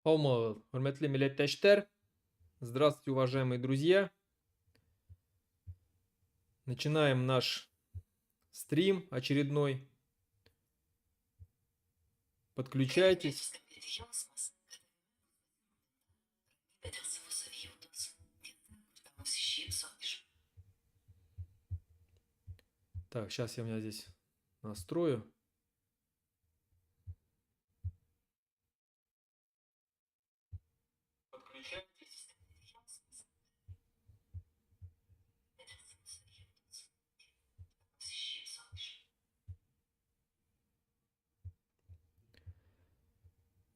Homo, hürmetli milletteşler. Здравствуйте, уважаемые друзья. Начинаем наш стрим очередной. Подключайтесь. Так, сейчас я у меня здесь настрою.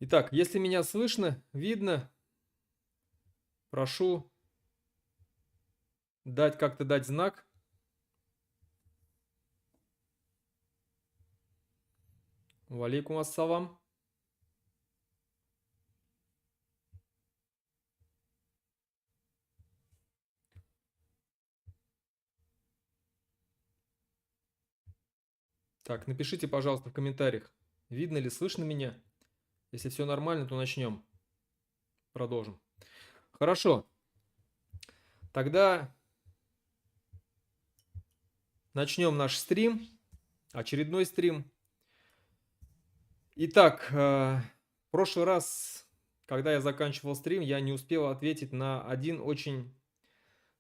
Итак, если меня слышно, видно, прошу как-то дать знак. Валейкум ассалам. Так, напишите, пожалуйста, в комментариях, видно ли, слышно меня. Если все нормально, то начнем. Продолжим. Хорошо. Тогда начнем наш стрим. Очередной стрим. Итак, в прошлый раз, когда я заканчивал стрим, я не успел ответить на один очень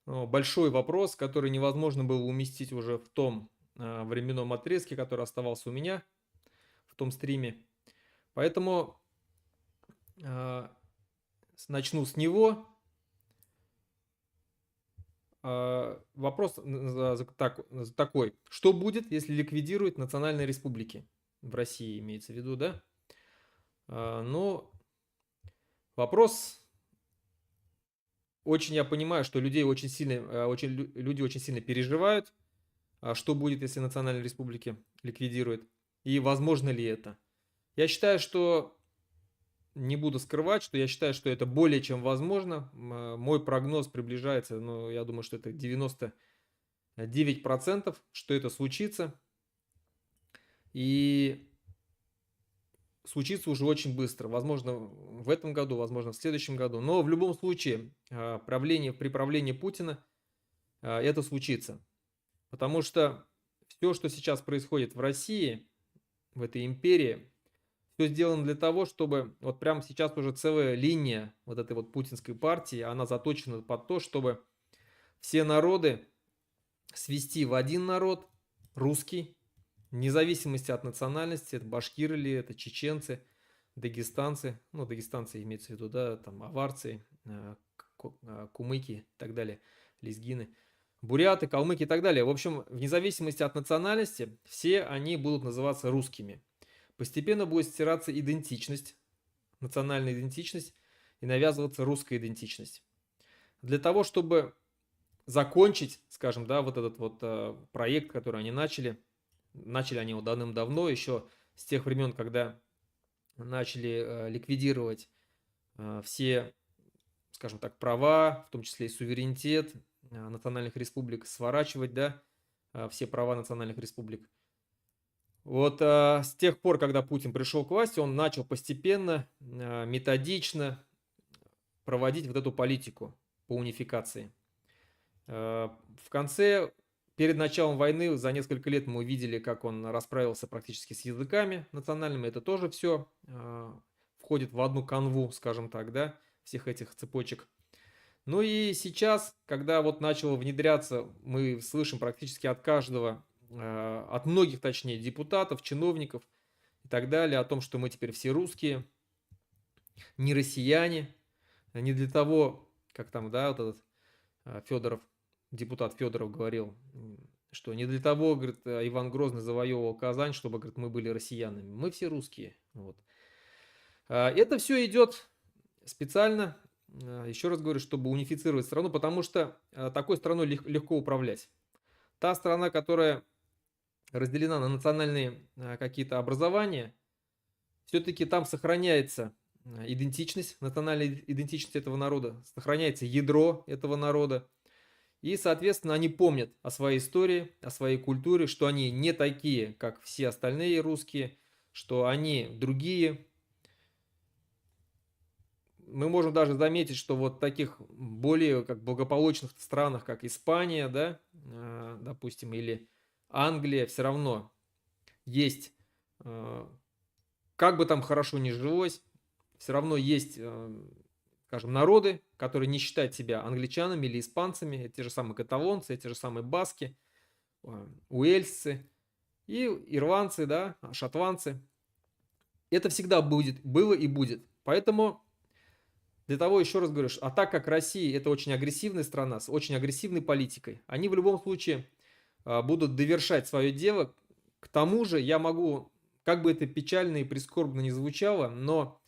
большой вопрос, который невозможно было уместить уже в том временном отрезке, который оставался у меня в том стриме. Поэтому начну с него. Вопрос такой. Что будет, если ликвидируют национальные республики? В России имеется в виду, да? Но вопрос... Очень я понимаю, что люди очень сильно переживают, что будет, если национальные республики ликвидируют, и возможно ли это. Я считаю, что, не буду скрывать, что я считаю, что это более чем возможно. Мой прогноз приближается, ну, я думаю, что это 99%, что это случится. И случится уже очень быстро. Возможно, в этом году, возможно, в следующем году. Но в любом случае, при правлении Путина это случится. Потому что все, что сейчас происходит в России, в этой империи, все сделано для того, чтобы вот прямо сейчас уже целая линия вот этой вот путинской партии, она заточена под то, чтобы все народы свести в один народ, русский, вне зависимости от национальности, это башкиры ли, это чеченцы, дагестанцы, ну, дагестанцы имеется в виду, да, там, аварцы, кумыки и так далее, лезгины, буряты, калмыки и так далее. В общем, вне зависимости от национальности, все они будут называться русскими. Постепенно будет стираться идентичность, национальная идентичность, и навязываться русская идентичность. Для того, чтобы закончить, скажем, да, вот этот вот проект, который они начали они его давным-давно, еще с тех времен, когда начали ликвидировать все, скажем так, права, в том числе и суверенитет национальных республик, сворачивать, да, все права национальных республик. Вот с тех пор, когда Путин пришел к власти, он начал постепенно, методично проводить вот эту политику по унификации. В конце, перед началом войны, за несколько лет мы увидели, как он расправился практически с языками национальными. Это тоже все входит в одну канву, скажем так, да, всех этих цепочек. Ну и сейчас, когда вот начало внедряться, мы слышим практически от каждого, от многих, точнее, депутатов, чиновников и так далее, о том, что мы теперь все русские, не россияне, не для того, как там, да, вот этот Федоров, депутат Федоров говорил, что не для того, говорит, Иван Грозный завоевывал Казань, чтобы, говорит, мы были россиянами. Мы все русские. Вот. Это все идет специально, еще раз говорю, чтобы унифицировать страну, потому что такой страной легко управлять. Та страна, которая разделена на национальные какие-то образования, все-таки там сохраняется идентичность, национальная идентичность этого народа, сохраняется ядро этого народа. И, соответственно, они помнят о своей истории, о своей культуре, что они не такие, как все остальные русские, что они другие. мы можем даже заметить, что вот в таких более как благополучных странах, как Испания, да, допустим, или Англия, все равно есть, э, как бы там хорошо ни жилось, все равно есть, скажем, народы, которые не считают себя англичанами или испанцами, это те же самые каталонцы, эти же самые баски, уэльсцы и ирландцы, да, шотландцы. Это всегда будет, было и будет. Поэтому для того, еще раз говорю, а так как Россия это очень агрессивная страна с очень агрессивной политикой, они в любом случае будут довершать свое дело. К тому же я могу, как бы это печально и прискорбно не звучало, но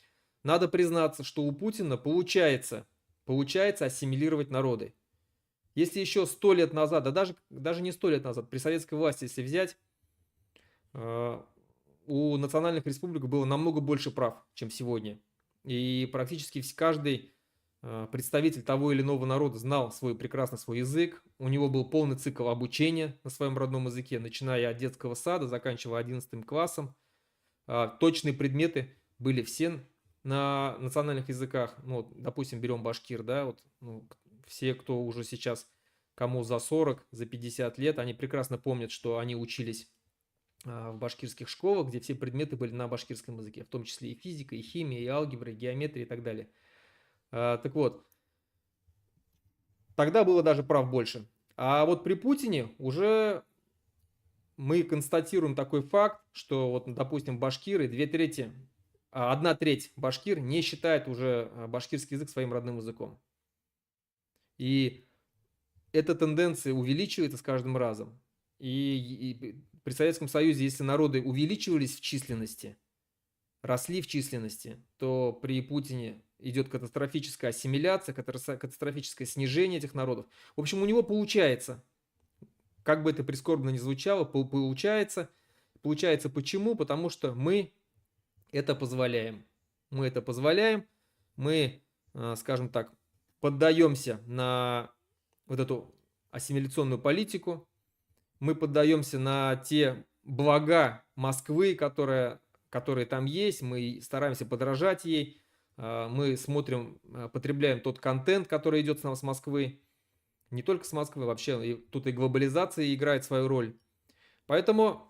надо признаться, что у Путина получается ассимилировать народы. Если еще 100 лет назад, да даже не 100 лет назад, при советской власти, если взять, э, у национальных республик было намного больше прав, чем сегодня. И практически каждый представитель того или иного народа знал прекрасно свой язык, у него был полный цикл обучения на своем родном языке, начиная от детского сада, заканчивая 11 классом. Точные предметы были все на национальных языках. Ну, вот, допустим, берем башкир, да, вот, ну, все, кто уже сейчас, кому за 40, за 50 лет, они прекрасно помнят, что они учились в башкирских школах, где все предметы были на башкирском языке, в том числе и физика, и химия, и алгебра, и геометрия и так далее. Так вот, тогда было даже прав больше. А вот при Путине уже мы констатируем такой факт, что вот, допустим, башкиры, одна треть башкир не считает уже башкирский язык своим родным языком. И эта тенденция увеличивается с каждым разом. И при Советском Союзе, если народы увеличивались в численности, росли в численности, то при Путине идет катастрофическая ассимиляция, катастрофическое снижение этих народов. В общем, у него получается, как бы это прискорбно ни звучало, получается. Получается почему? Потому что мы это позволяем. Мы это позволяем, мы, скажем так, поддаемся на вот эту ассимиляционную политику, мы поддаемся на те блага Москвы, которые там есть, мы стараемся подражать ей, мы смотрим, потребляем тот контент, который идет с нам с Москвы, не только с Москвы, вообще тут и глобализация играет свою роль. Поэтому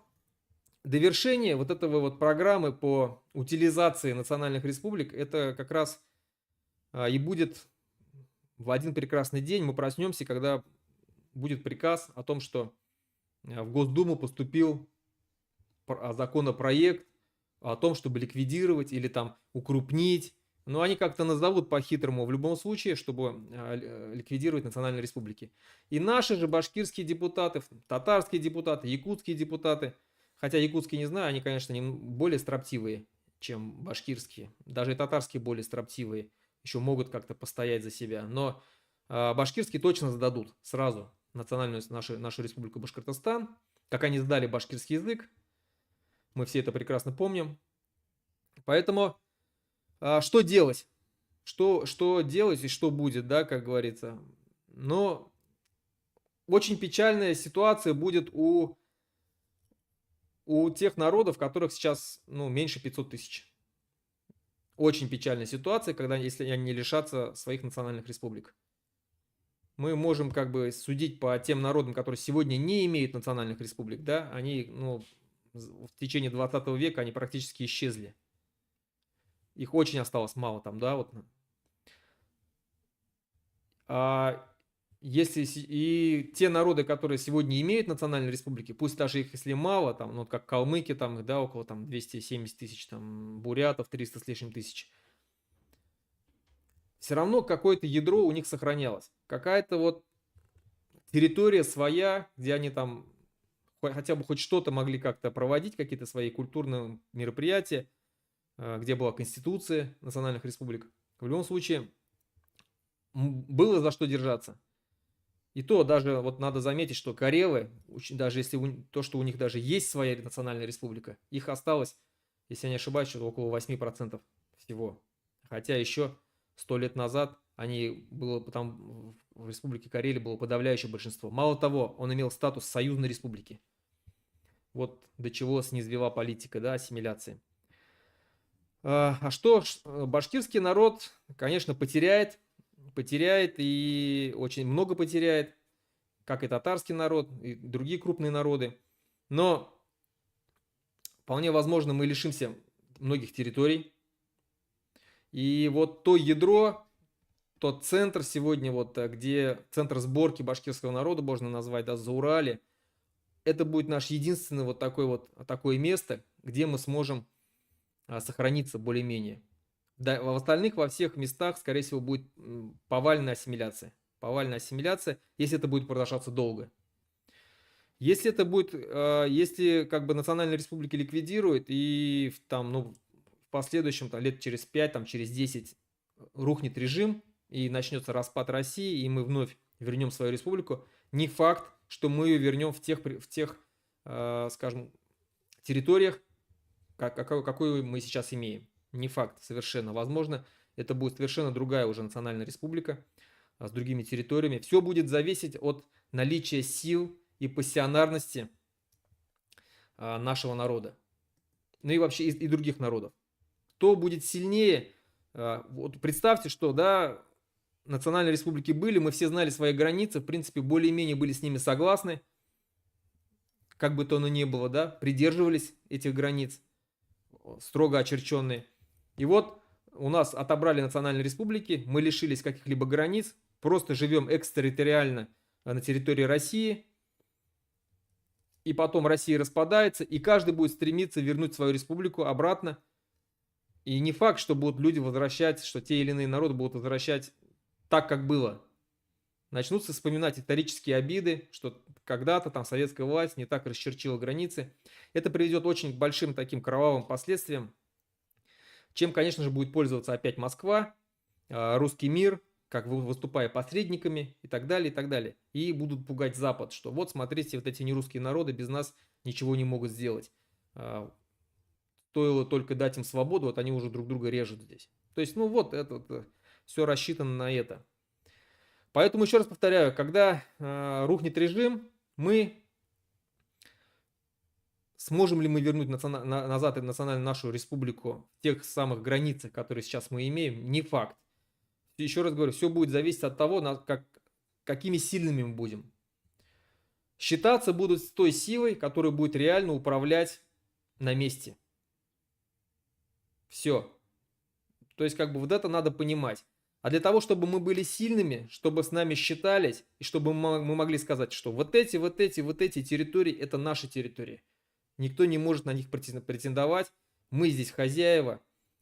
довершение вот этого вот программы по утилизации национальных республик, это как раз и будет в один прекрасный день. Мы проснемся, когда будет приказ о том, что в Госдуму поступил законопроект о том, чтобы ликвидировать или там укрупнить. Но они как-то назовут по-хитрому в любом случае, чтобы ликвидировать национальные республики. И наши же башкирские депутаты, татарские депутаты, якутские депутаты, хотя якутские не знаю, они, конечно, более строптивые, чем башкирские. Даже и татарские более строптивые, еще могут как-то постоять за себя. Но башкирские точно сдадут сразу национальную нашу республику Башкортостан, как они сдали башкирский язык. Мы все это прекрасно помним. Поэтому что делать? Что делать и что будет, да, как говорится. Но очень печальная ситуация будет у тех народов, которых сейчас, ну, меньше 500 тысяч. Очень печальная ситуация, если они лишатся своих национальных республик. Мы можем как бы судить по тем народам, которые сегодня не имеют национальных республик, да, они, ну, в течение 20 века они практически исчезли. Их очень осталось мало там, да, вот. Если и те народы, которые сегодня имеют национальные республики, пусть даже их если мало, там, ну, как калмыки, там, да, около там 270 тысяч, там, бурятов 300 с лишним тысяч, все равно какое-то ядро у них сохранялось. Какая-то вот территория своя, где они там хотя бы хоть что-то могли как-то проводить, какие-то свои культурные мероприятия, где была конституция национальных республик. В любом случае, было за что держаться. И то даже вот надо заметить, что карелы, даже если то, что у них даже есть своя национальная республика, их осталось, если я не ошибаюсь, около 8% всего. Хотя еще 100 лет назад там в республике Карелия было подавляющее большинство. Мало того, он имел статус союзной республики. Вот до чего снизвела политика, да, ассимиляции. Башкирский народ, конечно, потеряет и очень много потеряет, как и татарский народ, и другие крупные народы. Но вполне возможно, мы лишимся многих территорий. И вот то ядро, тот центр сегодня, вот где центр сборки башкирского народа, можно назвать, да, Заурале, это будет наш единственный вот такое место, где мы сможем сохраниться более-менее. Да, в остальных, во всех местах, скорее всего, будет повальная ассимиляция. Повальная ассимиляция, если это будет продолжаться долго. Если это будет, если как бы национальные республики ликвидируют и там, ну, в последующем там, лет через 5, там, через 10 рухнет режим и начнется распад России, и мы вновь вернем свою республику, не факт, что мы ее вернем в тех, скажем, территориях, какую мы сейчас имеем. Не факт совершенно. Возможно, это будет совершенно другая уже национальная республика с другими территориями. Все будет зависеть от наличия сил и пассионарности нашего народа. Ну и вообще и других народов. Кто будет сильнее? Вот представьте, что, да, национальные республики были, мы все знали свои границы, в принципе, более-менее были с ними согласны, как бы то оно ни было, да, придерживались этих границ, строго очерченные. И вот у нас отобрали национальные республики, мы лишились каких-либо границ, просто живем экстерриториально на территории России, и потом Россия распадается, и каждый будет стремиться вернуть свою республику обратно. И не факт, что будут люди возвращать, что те или иные народы будут возвращать так, как было. Начнутся вспоминать исторические обиды, что когда-то там советская власть не так расчерчила границы. Это приведет очень к большим таким кровавым последствиям, чем, конечно же, будет пользоваться опять Москва, русский мир, как выступая посредниками и так далее, и так далее. И будут пугать Запад, что вот, смотрите, вот эти нерусские народы без нас ничего не могут сделать. Стоило только дать им свободу, вот они уже друг друга режут здесь. То есть, ну вот, это все рассчитано на это. Поэтому еще раз повторяю, когда рухнет режим, сможем ли мы вернуть назад национальную нашу республику в тех самых границах, которые сейчас мы имеем, не факт. Еще раз говорю, все будет зависеть от того, какими сильными мы будем. Считаться будут с той силой, которая будет реально управлять на месте. Все. То есть, как бы вот это надо понимать. А для того, чтобы мы были сильными, чтобы с нами считались, и чтобы мы могли сказать, что вот эти территории, это наши территории. Никто не может на них претендовать. Мы здесь хозяева,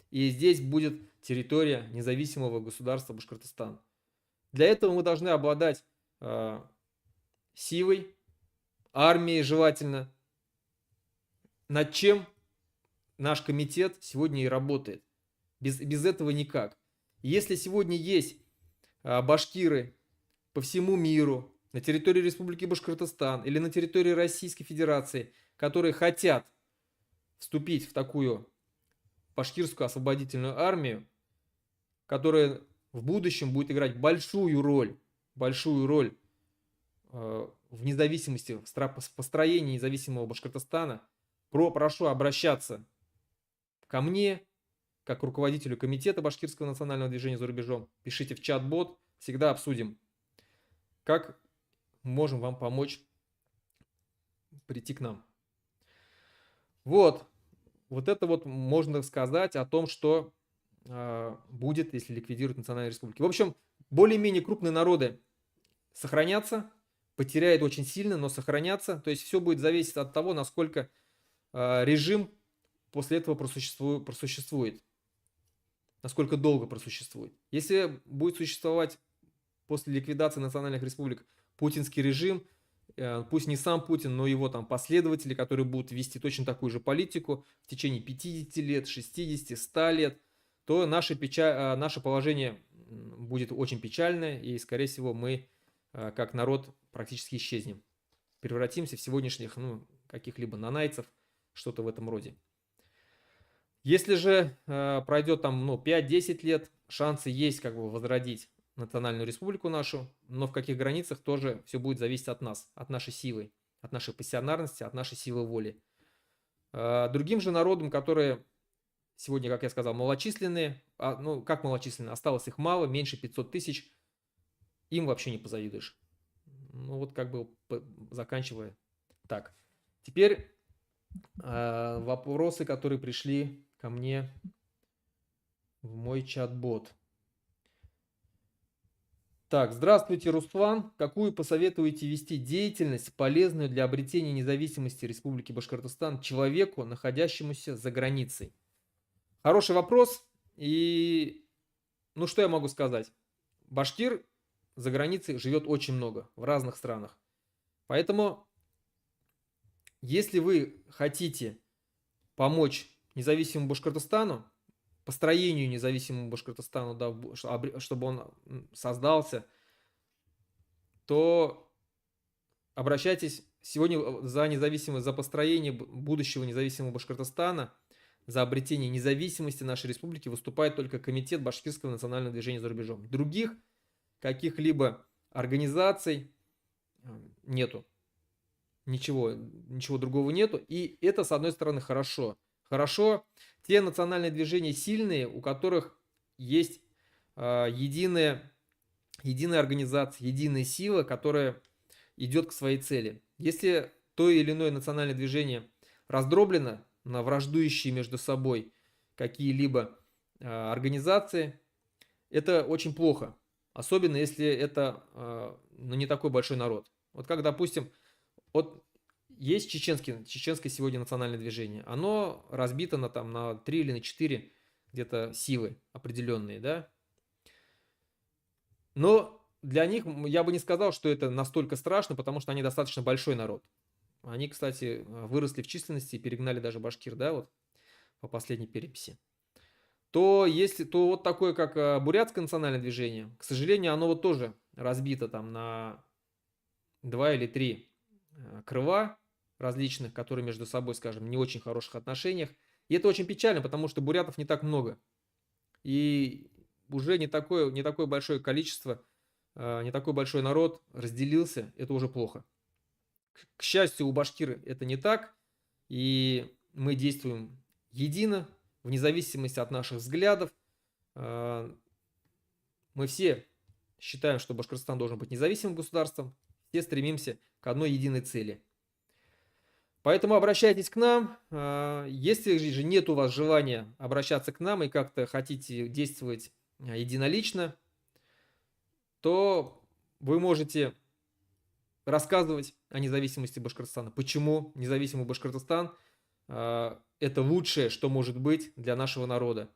и здесь будет территория независимого государства Башкортостан. Для этого мы должны обладать силой, армией желательно, над чем наш комитет сегодня и работает. Без этого никак. Если сегодня есть башкиры по всему миру, на территории Республики Башкортостан или на территории Российской Федерации, которые хотят вступить в такую башкирскую освободительную армию, которая в будущем будет играть большую роль в независимости, в построении независимого Башкортостана, прошу обращаться ко мне, как руководителю комитета Башкирского национального движения за рубежом. Пишите в чат-бот, всегда обсудим, как можем вам помочь прийти к нам. Вот это вот можно сказать о том, что будет, если ликвидируют национальные республики. В общем, более-менее крупные народы сохранятся, потеряют очень сильно, но сохранятся. То есть все будет зависеть от того, насколько режим после этого просуществует. Насколько долго просуществует. Если будет существовать после ликвидации национальных республик путинский режим, пусть не сам Путин, но его там последователи, которые будут вести точно такую же политику в течение 50 лет, 60, 100 лет, то наше положение будет очень печальное, и, скорее всего, мы, как народ, практически исчезнем. Превратимся в сегодняшних, каких-либо нанайцев, что-то в этом роде. Если же пройдет там 5-10 лет, шансы есть как бы возродить национальную республику нашу, но в каких границах тоже все будет зависеть от нас, от нашей силы, от нашей пассионарности, от нашей силы воли. Другим же народам, которые сегодня, как я сказал, малочисленные. Ну, как малочисленные? Осталось их мало, меньше 500 тысяч. Им вообще не позавидуешь. Ну, вот как бы заканчивая. Так, теперь вопросы, которые пришли ко мне в мой чат-бот. Так, здравствуйте, Руслан. Какую посоветуете вести деятельность, полезную для обретения независимости Республики Башкортостан человеку, находящемуся за границей? Хороший вопрос. И, ну, что я могу сказать? Башкир за границей живет очень много, в разных странах. Поэтому, если вы хотите помочь независимому Башкортостану, построению независимому Башкортостану, да, чтобы он создался, то обращайтесь сегодня за независимость, за построение будущего независимого Башкортостана, за обретение независимости нашей республики выступает только Комитет Башкирского национального движения за рубежом. Других каких-либо организаций нету. Ничего другого нету. И это, с одной стороны, хорошо. Хорошо те национальные движения сильные, у которых есть единая организация, единая сила, которая идет к своей цели. Если то или иное национальное движение раздроблено на враждующие между собой какие-либо организации, это очень плохо. Особенно если это ну, не такой большой народ. Вот как, допустим, вот есть чеченское сегодня национальное движение. Оно разбито на 3 или на 4 где-то силы определенные, да. Но для них я бы не сказал, что это настолько страшно, потому что они достаточно большой народ. Они, кстати, выросли в численности и перегнали даже башкир, да, вот по последней переписи. То вот такое, как бурятское национальное движение, к сожалению, оно вот тоже разбито там на 2 или 3 крыла различных, которые между собой, скажем, не очень хороших отношениях. И это очень печально, потому что бурятов не так много. И уже не такое большое количество, не такой большой народ разделился, это уже плохо. К счастью, у башкир это не так, и мы действуем едино, вне зависимости от наших взглядов. Мы все считаем, что Башкортостан должен быть независимым государством, все стремимся к одной единой цели. Поэтому обращайтесь к нам. Если же нет у вас желания обращаться к нам и как-то хотите действовать единолично, то вы можете рассказывать о независимости Башкортостана. Почему независимый Башкортостан это лучшее, что может быть для нашего народа,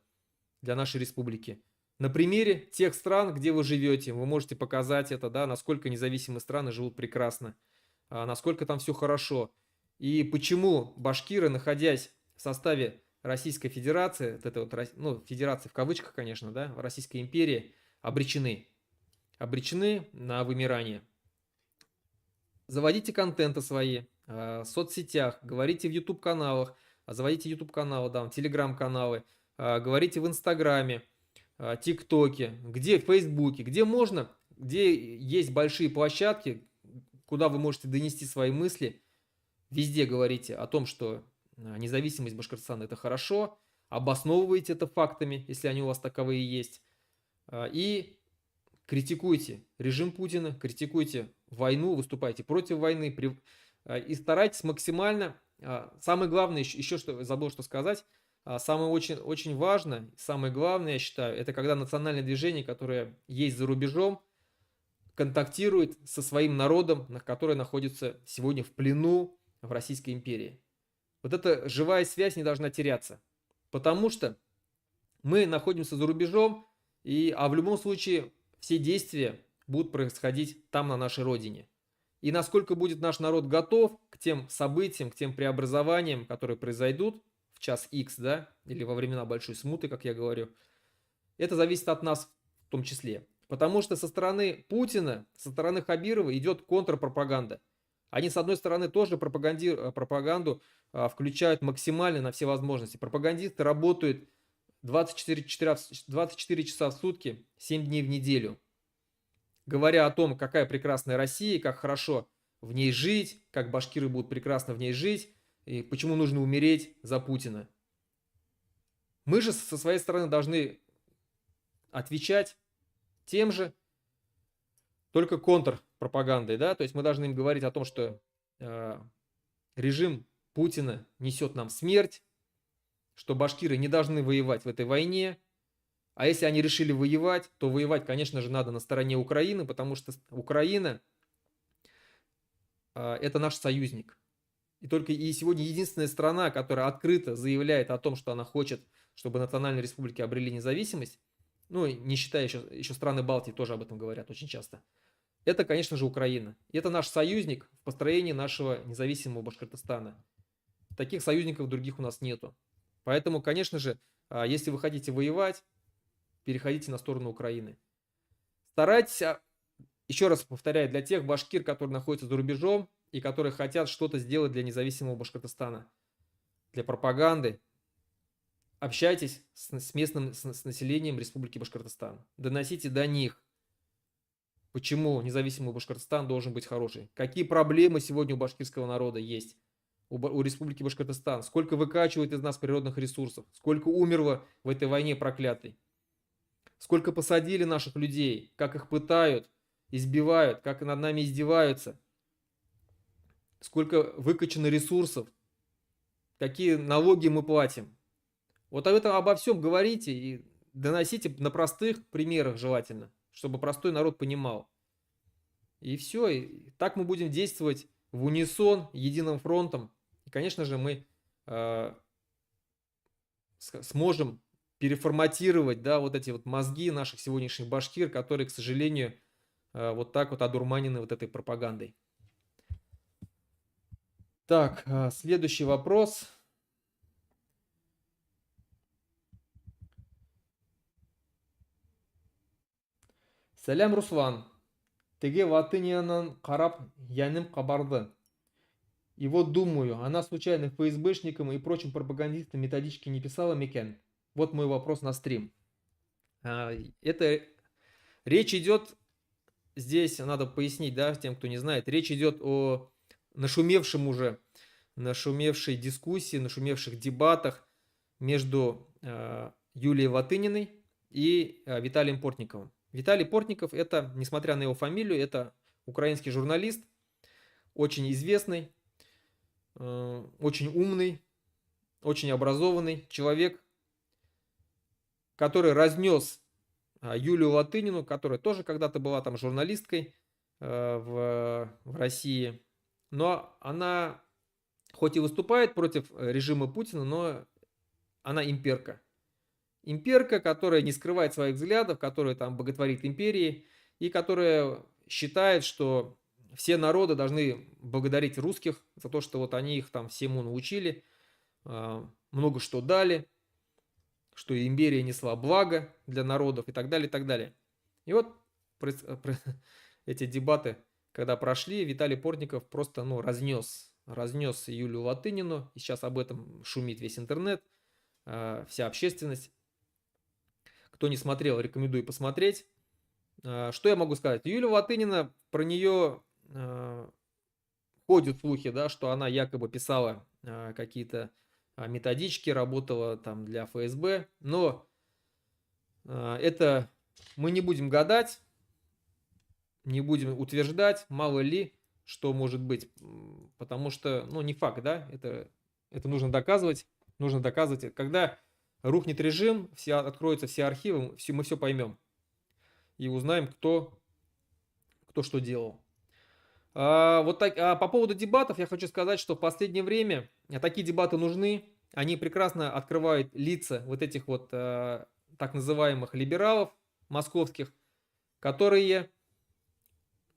для нашей республики. На примере тех стран, где вы живете, вы можете показать это, да, насколько независимые страны живут прекрасно, насколько там все хорошо. И почему башкиры, находясь в составе Российской Федерации, вот это вот, ну, федерации в кавычках, конечно, да, Российской империи, обречены на вымирание. Заводите контенты свои в соцсетях, говорите в YouTube-каналах, заводите YouTube-каналы, да, Telegram-каналы, говорите в Инстаграме, ТикТоке, где в Фейсбуке, где можно, где есть большие площадки, куда вы можете донести свои мысли. Везде говорите о том, что независимость Башкортостана это хорошо, обосновывайте это фактами, если они у вас таковые есть, и критикуйте режим Путина, критикуйте войну, выступайте против войны и старайтесь максимально. Самое главное, еще что забыл что сказать, самое очень важное, самое главное, я считаю, это когда национальное движение, которое есть за рубежом, контактирует со своим народом, который находится сегодня в плену в Российской империи. Вот эта живая связь не должна теряться, потому что мы находимся за рубежом, а в любом случае все действия будут происходить там, на нашей родине. И насколько будет наш народ готов к тем событиям, к тем преобразованиям, которые произойдут в час X, да, или во времена большой смуты, как я говорю, это зависит от нас в том числе. Потому что со стороны Путина, со стороны Хабирова идет контрпропаганда. Они, с одной стороны, тоже пропаганду включают максимально на все возможности. Пропагандисты работают 24 часа в сутки, 7 дней в неделю, говоря о том, какая прекрасная Россия, как хорошо в ней жить, как башкиры будут прекрасно в ней жить, и почему нужно умереть за Путина. Мы же со своей стороны должны отвечать тем же, только контрпропагандой, да, то есть мы должны им говорить о том, что режим Путина несет нам смерть, что башкиры не должны воевать в этой войне, а если они решили воевать, то воевать, конечно же, надо на стороне Украины, потому что Украина это наш союзник. И сегодня единственная страна, которая открыто заявляет о том, что она хочет, чтобы национальные республики обрели независимость, ну, не считая еще страны Балтии, тоже об этом говорят очень часто, это, конечно же, Украина. И это наш союзник в построении нашего независимого Башкортостана. Таких союзников других у нас нету. Поэтому, конечно же, если вы хотите воевать, переходите на сторону Украины. Старайтесь, еще раз повторяю, для тех башкир, которые находятся за рубежом и которые хотят что-то сделать для независимого Башкортостана, для пропаганды, общайтесь с местным, с населением Республики Башкортостан. Доносите до них, почему независимый Башкортостан должен быть хороший. Какие проблемы сегодня у башкирского народа есть, у Республики Башкортостан. Сколько выкачивает из нас природных ресурсов. Сколько умерло в этой войне проклятой. Сколько посадили наших людей. Как их пытают, избивают, как над нами издеваются. Сколько выкачано ресурсов. Какие налоги мы платим. Вот обо всем говорите и доносите на простых примерах желательно, чтобы простой народ понимал. И все. И так мы будем действовать в унисон, единым фронтом. И, конечно же, мы сможем переформатировать, да, вот эти вот мозги наших сегодняшних башкир, которые, к сожалению, вот так вот одурманены вот этой пропагандой. Так, следующий вопрос. Сәлем, Руслан. Теге Ватынянан қарап, яним кабарды. И вот думаю, она случайно ФСБшникам и прочим пропагандистам методички не писала мекен? Вот мой вопрос на стрим. Это речь идет, здесь надо пояснить, да, тем, кто не знает, речь идет о нашумевшей дискуссии, нашумевших дебатах между Юлией Ватыниной и Виталием Портниковым. Виталий Портников это, несмотря на его фамилию, это украинский журналист, очень известный, очень умный, очень образованный человек, который разнес Юлию Латынину, которая тоже когда-то была там журналисткой в России. Но она хоть и выступает против режима Путина, но она имперка. Имперка, которая не скрывает своих взглядов, которая там боготворит империи и которая считает, что все народы должны благодарить русских за то, что вот они их там всему научили, много что дали, что империя несла благо для народов и так далее, и так далее. И вот эти дебаты, когда прошли, Виталий Портников просто разнес Юлию Латынину, и сейчас об этом шумит весь интернет, вся общественность. Кто не смотрел, рекомендую посмотреть. Что я могу сказать? Юлия Латынина, про нее ходят слухи, да, что она якобы писала какие-то методички, работала там для ФСБ. Но это мы не будем гадать, не будем утверждать, мало ли, что может быть. Потому что, не факт, да, это нужно доказывать. Нужно доказывать. Когда рухнет режим, откроются все архивы, мы все поймем. И узнаем, кто что делал. По поводу дебатов я хочу сказать, что в последнее время такие дебаты нужны. Они прекрасно открывают лица вот этих вот так называемых либералов московских, которые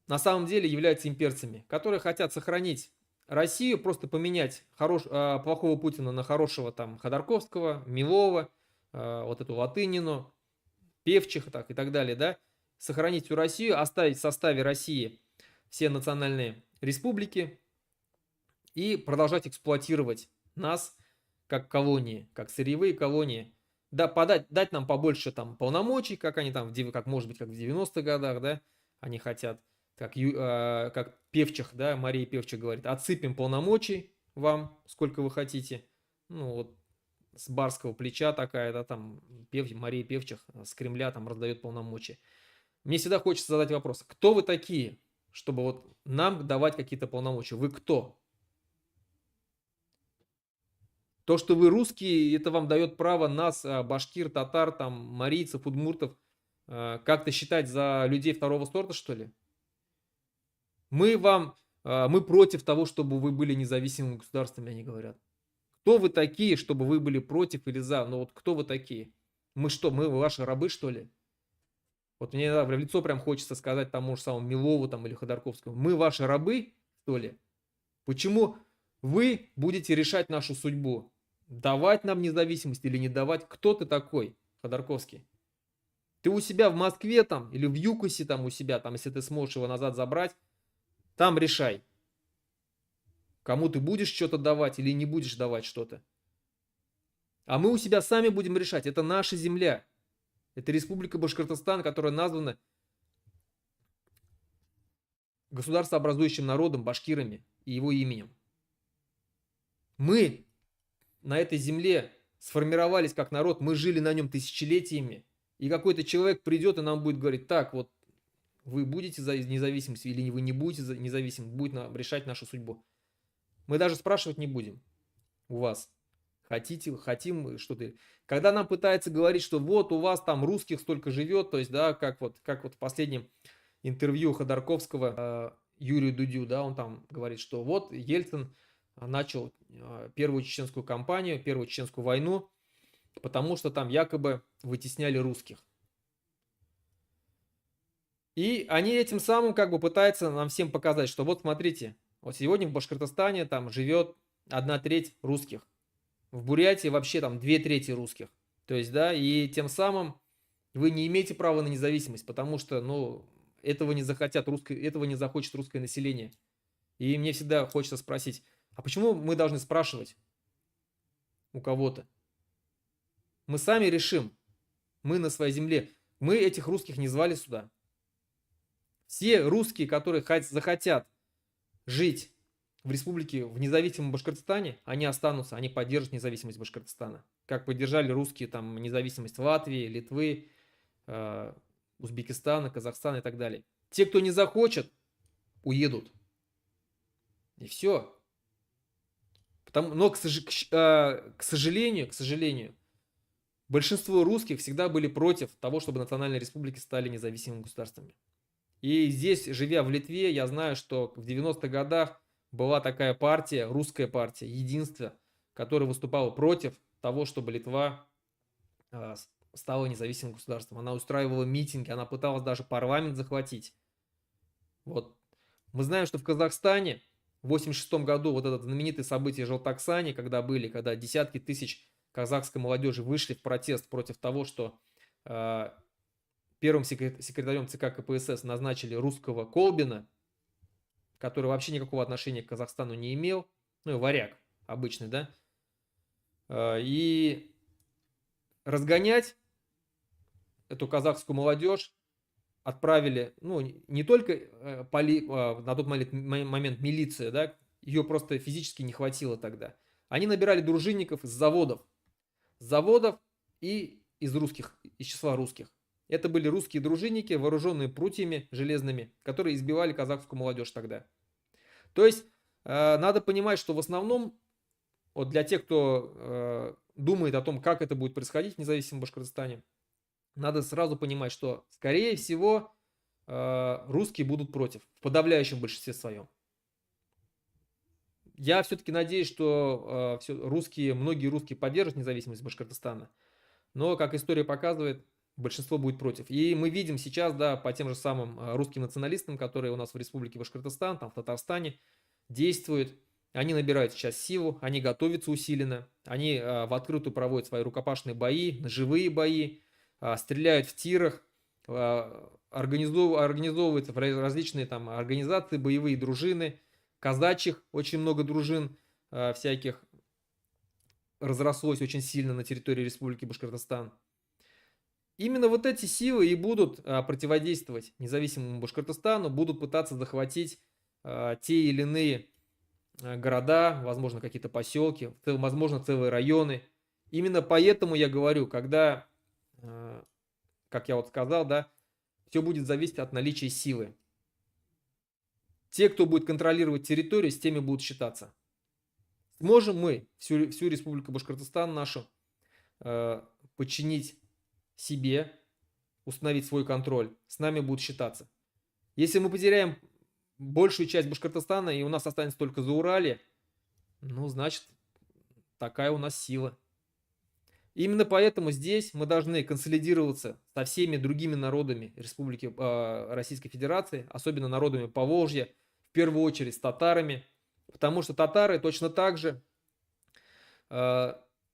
на самом деле являются имперцами, которые хотят сохранить Россию, просто поменять плохого Путина на хорошего там Ходорковского, Милова, вот эту Латынину, Певчих и так далее, да, сохранить всю Россию, оставить в составе России все национальные республики и продолжать эксплуатировать нас как колонии, как сырьевые колонии. Да, дать нам побольше там полномочий, как они там, как может быть, как в 90-х годах, да, они хотят, как Певчих, да, Мария Певчих говорит, отсыпем полномочий вам, сколько вы хотите. Вот с барского плеча такая, да, там Мария Певчих с Кремля там раздает полномочия. Мне всегда хочется задать вопрос: кто вы такие, чтобы вот нам давать какие-то полномочия? Вы кто? То, что вы русские, это вам дает право нас, башкир, татар, там, марийцев, удмуртов, как-то считать за людей второго сорта, что ли? Мы вам, мы против того, чтобы вы были независимыми государствами, они говорят. Кто вы такие, чтобы вы были против или за? Ну вот кто вы такие? Мы что, мы ваши рабы, что ли? Вот мне иногда в лицо прям хочется сказать тому же самому Милову там или Ходорковскому: мы ваши рабы, что ли? Почему вы будете решать нашу судьбу? Давать нам независимость или не давать? Кто ты такой, Ходорковский? Ты у себя в Москве там или в ЮКОСе там у себя, там, если ты сможешь его назад забрать, там решай, кому ты будешь что-то давать или не будешь давать что-то. А мы у себя сами будем решать. Это наша земля. Это Республика Башкортостан, которая названа государствообразующим народом, башкирами и его именем. Мы на этой земле сформировались как народ, мы жили на нем тысячелетиями. И какой-то человек придет и нам будет говорить: так, вот вы будете за независимость или вы не будете за независимым, будет решать нашу судьбу. Мы даже спрашивать не будем у вас. Хотите, хотим что-то. Когда нам пытается говорить, что вот у вас там русских столько живет, то есть, да, как вот в последнем интервью Ходорковского Юрию Дудю, да, он там говорит, что вот Ельцин начал первую чеченскую кампанию, первую чеченскую войну, потому что там якобы вытесняли русских. И они этим самым как бы пытаются нам всем показать, что вот смотрите, вот сегодня в Башкортостане там живет 1/3 русских. В Бурятии вообще там 2/3 русских. То есть, да, и тем самым вы не имеете права на независимость, потому что, ну, этого не захочет русское население. И мне всегда хочется спросить: а почему мы должны спрашивать у кого-то? Мы сами решим. Мы на своей земле. Мы этих русских не звали сюда. Все русские, которые захотят жить в республике, в независимом Башкортостане, они останутся, они поддержат независимость Башкортостана. Как поддержали русские там независимость Латвии, Литвы, Узбекистана, Казахстана и так далее. Те, кто не захочет, уедут. И все. Но, к сожалению, большинство русских всегда были против того, чтобы национальные республики стали независимыми государствами. И здесь, живя в Литве, я знаю, что в 90-х годах была такая партия, русская партия, Единство, которая выступала против того, чтобы Литва стала независимым государством. Она устраивала митинги, она пыталась даже парламент захватить. Вот. Мы знаем, что в Казахстане в 1986 году вот это знаменитое событие Желтоксане, когда десятки тысяч казахской молодежи вышли в протест против того, что первым секретарем ЦК КПСС назначили русского Колбина, который вообще никакого отношения к Казахстану не имел, ну и варяг обычный, да, и разгонять эту казахскую молодежь отправили, ну, не только на тот момент милиция, да, ее просто физически не хватило тогда. Они набирали дружинников из заводов и из числа русских. Это были русские дружинники, вооруженные прутьями железными, которые избивали казахскую молодежь тогда. То есть, надо понимать, что в основном, вот для тех, кто думает о том, как это будет происходить в независимом Башкортостане, надо сразу понимать, что, скорее всего, русские будут против, в подавляющем большинстве своем. Я все-таки надеюсь, что многие русские поддержат независимость Башкортостана, но, как история показывает, большинство будет против. И мы видим сейчас, да, по тем же самым русским националистам, которые у нас в Республике Башкортостан, там в Татарстане действуют, они набирают сейчас силу, они готовятся усиленно, они в открытую проводят свои рукопашные бои, ножевые бои, стреляют в тирах, организовывают различные там организации, боевые дружины, казачьих, очень много дружин всяких разрослось очень сильно на территории Республики Башкортостан. Именно вот эти силы и будут противодействовать независимому Башкортостану, будут пытаться захватить те или иные города, возможно, какие-то поселки, возможно, целые районы. Именно поэтому я говорю, когда, как я вот сказал, да, все будет зависеть от наличия силы. Те, кто будет контролировать территорию, с теми будут считаться. Сможем мы всю Республику Башкортостан нашу э, подчинить себе, установить свой контроль, с нами будут считаться. Если мы потеряем большую часть Башкортостана и у нас останется только Зауралье, ну, значит, такая у нас сила. Именно поэтому здесь мы должны консолидироваться со всеми другими народами Республики Российской Федерации, особенно народами Поволжья, в первую очередь с татарами, потому что татары точно так же э,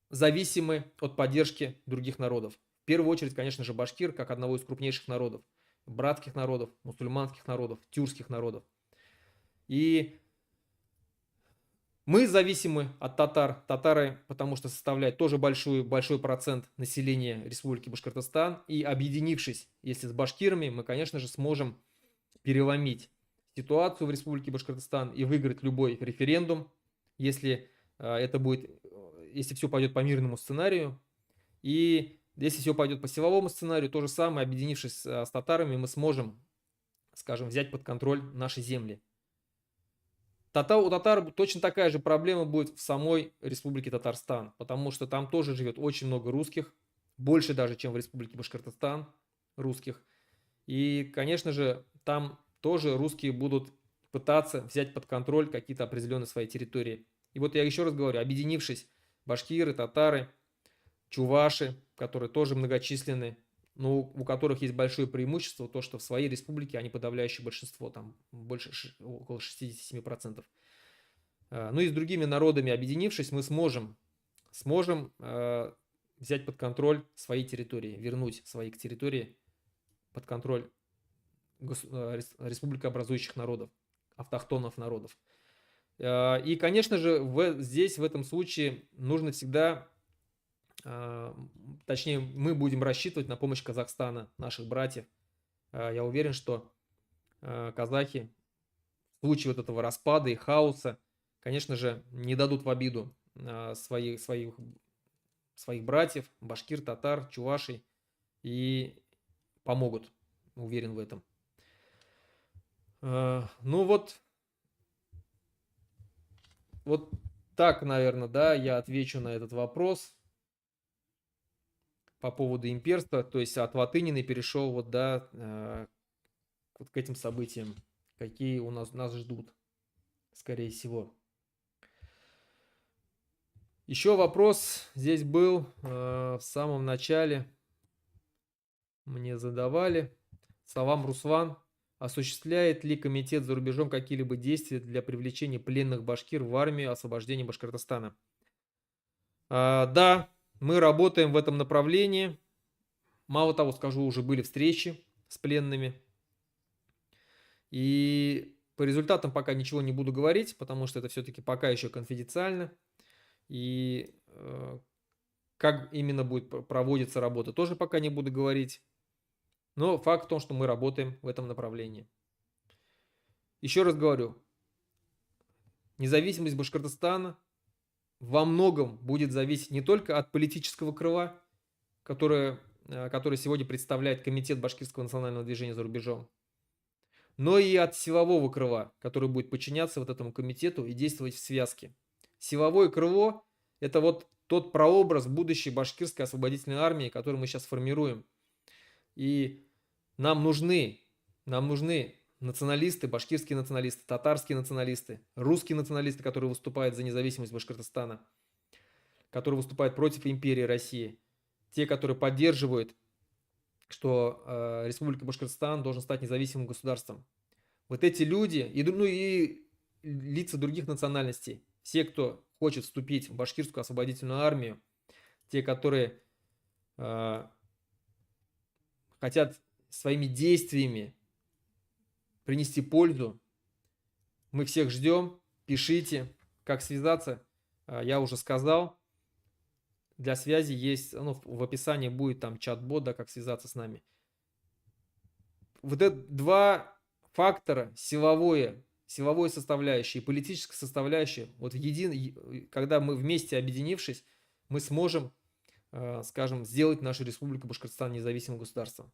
зависимы от поддержки других народов. В первую очередь, конечно же, башкир, как одного из крупнейших народов, братских народов, мусульманских народов, тюркских народов. И мы зависимы от татар. Татары, потому что составляют тоже большой процент населения Республики Башкортостан. И объединившись, если с башкирами, мы, конечно же, сможем переломить ситуацию в Республике Башкортостан и выиграть любой референдум, если это будет, если все пойдет по мирному сценарию. И если все пойдет по силовому сценарию, то же самое, объединившись с татарами, мы сможем, скажем, взять под контроль наши земли. У татар точно такая же проблема будет в самой Республике Татарстан, потому что там тоже живет очень много русских, больше даже, чем в Республике Башкортостан русских. И, конечно же, там тоже русские будут пытаться взять под контроль какие-то определенные свои территории. И вот я еще раз говорю, объединившись, башкиры, татары, чуваши, которые тоже многочисленны, но у которых есть большое преимущество, то, что в своей республике они подавляющее большинство, там больше, около 67%. Ну и с другими народами объединившись, мы сможем взять под контроль свои территории, вернуть свои территории под контроль республикообразующих народов, автохтонных народов. И, конечно же, здесь, в этом случае, нужно всегда, точнее, мы будем рассчитывать на помощь Казахстана, наших братьев. Я уверен, что казахи в случае вот этого распада и хаоса, конечно же, не дадут в обиду своих братьев, башкир, татар, чувашей, и помогут, уверен в этом. Ну вот так, наверное, да, я отвечу на этот вопрос по поводу имперства. То есть от Латынины перешел вот, да, вот к этим событиям, какие нас ждут, скорее всего. Еще вопрос здесь был в самом начале. Мне задавали. Салам, Руслан. Осуществляет ли комитет за рубежом какие-либо действия для привлечения пленных башкир в армию освобождения Башкортостана? Да, мы работаем в этом направлении. Мало того, скажу, уже были встречи с пленными. И по результатам пока ничего не буду говорить, потому что это все-таки пока еще конфиденциально. И как именно будет проводиться работа, тоже пока не буду говорить. Но факт в том, что мы работаем в этом направлении. Еще раз говорю, независимость Башкортостана во многом будет зависеть не только от политического крыла, который сегодня представляет Комитет Башкирского национального движения за рубежом, но и от силового крыла, который будет подчиняться вот этому комитету и действовать в связке. Силовое крыло – это вот тот прообраз будущей башкирской освободительной армии, которую мы сейчас формируем. И нам нужны националисты, башкирские националисты, татарские националисты, русские националисты, которые выступают за независимость Башкортостана, которые выступают против империи России, те, которые поддерживают, что Республика Башкортостан должен стать независимым государством. Вот эти люди, и лица других национальностей, все, кто хочет вступить в башкирскую освободительную армию, те, которые хотят своими действиями принести пользу, мы всех ждем, пишите, как связаться, я уже сказал. Для связи есть, в описании будет там чат-бот, да, как связаться с нами. Вот это два фактора, силовая составляющая и политическая составляющая, вот когда мы вместе объединившись, мы сможем скажем, сделать нашу республику Башкортостан независимым государством.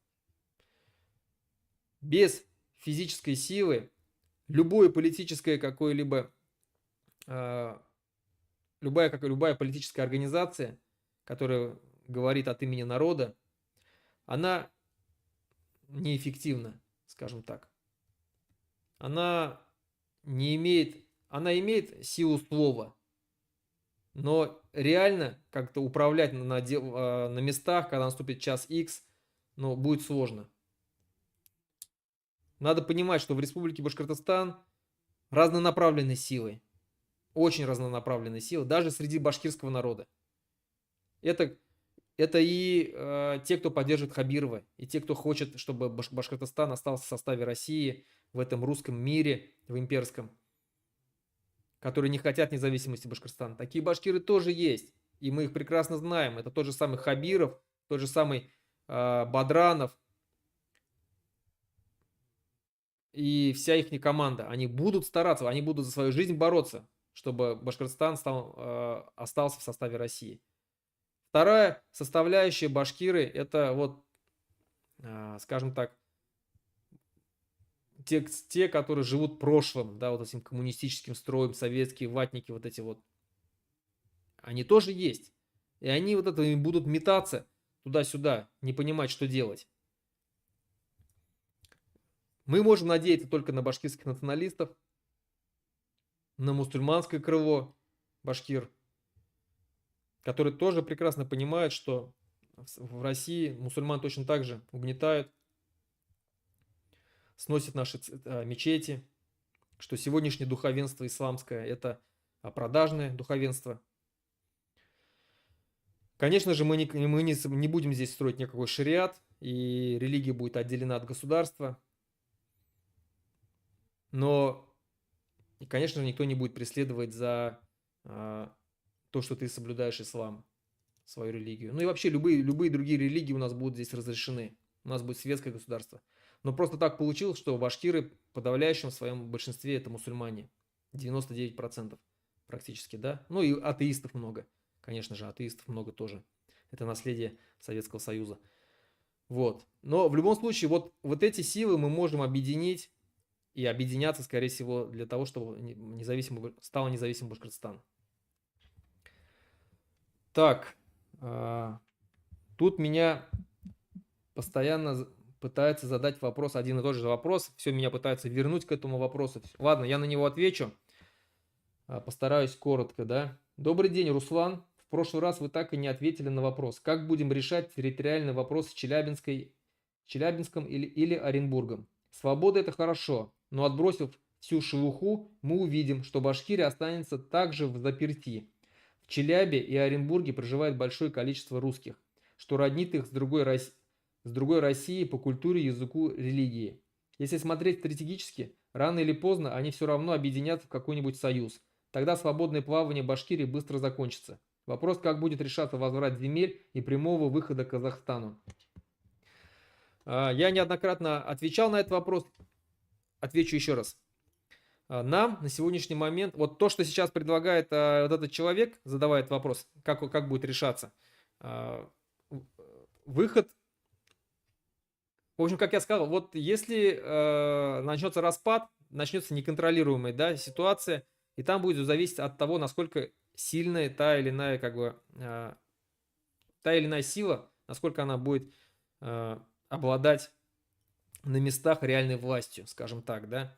Без физической силы любое политическое какое-либо, любая политическая организация, которая говорит от имени народа, она неэффективна, скажем так. Она имеет силу слова, но реально как-то управлять на местах, когда наступит час X, ну, будет сложно. Надо понимать, что в Республике Башкортостан разнонаправленные силы, очень разнонаправленные силы, даже среди башкирского народа. Это и те, кто поддерживает Хабирова, и те, кто хочет, чтобы Башкортостан остался в составе России, в этом русском мире, в имперском, которые не хотят независимости Башкортостана. Такие башкиры тоже есть, и мы их прекрасно знаем. Это тот же самый Хабиров, тот же самый Бадранов и вся их команда. Они будут стараться, они будут за свою жизнь бороться, чтобы Башкортостан остался в составе России. Вторая составляющая башкиры — это вот, скажем так, те, которые живут прошлым, да, вот этим коммунистическим строем, советские ватники, вот эти вот, они тоже есть. И они вот это будут метаться туда-сюда, не понимать, что делать. Мы можем надеяться только на башкирских националистов, на мусульманское крыло башкир, которые тоже прекрасно понимают, что в России мусульман точно так же угнетают, сносят наши мечети, что сегодняшнее духовенство исламское — это продажное духовенство. Конечно же, мы не будем здесь строить никакой шариат, и религия будет отделена от государства. Но, конечно же, никто не будет преследовать за то, что ты соблюдаешь ислам, свою религию. Ну и вообще любые другие религии у нас будут здесь разрешены. У нас будет светское государство. Но просто так получилось, что башкиры в подавляющем своем большинстве это мусульмане. 99% практически, да. Ну и атеистов много. Конечно же, атеистов много тоже. Это наследие Советского Союза. Вот. Но в любом случае, вот эти силы мы можем объединить и объединяться, скорее всего, для того, чтобы стал независимым Башкортостан. Так, тут меня постоянно пытаются задать вопрос, один и тот же вопрос. Все меня пытаются вернуть к этому вопросу. Ладно, я на него отвечу. Постараюсь коротко, да. Добрый день, Руслан. В прошлый раз вы так и не ответили на вопрос. Как будем решать территориальный вопрос с Челябинском или Оренбургом? Свобода — это хорошо, но отбросив всю шелуху, мы увидим, что Башкирия останется также в заперти. В Челябе и Оренбурге проживает большое количество русских, что роднит их с другой Россией по культуре, языку, религии. Если смотреть стратегически, рано или поздно они все равно объединятся в какой-нибудь союз. Тогда свободное плавание Башкирии быстро закончится. Вопрос, как будет решаться возврат земель и прямого выхода к Казахстану. Я неоднократно отвечал на этот вопрос. Отвечу еще раз. Нам на сегодняшний момент, вот то, что сейчас предлагает вот этот человек, задавая этот вопрос, как будет решаться, выход. В общем, как я сказал, вот если начнется распад, начнется неконтролируемая, да, ситуация, и там будет зависеть от того, насколько сильная та или иная сила, насколько она будет обладать на местах реальной властью, скажем так, да.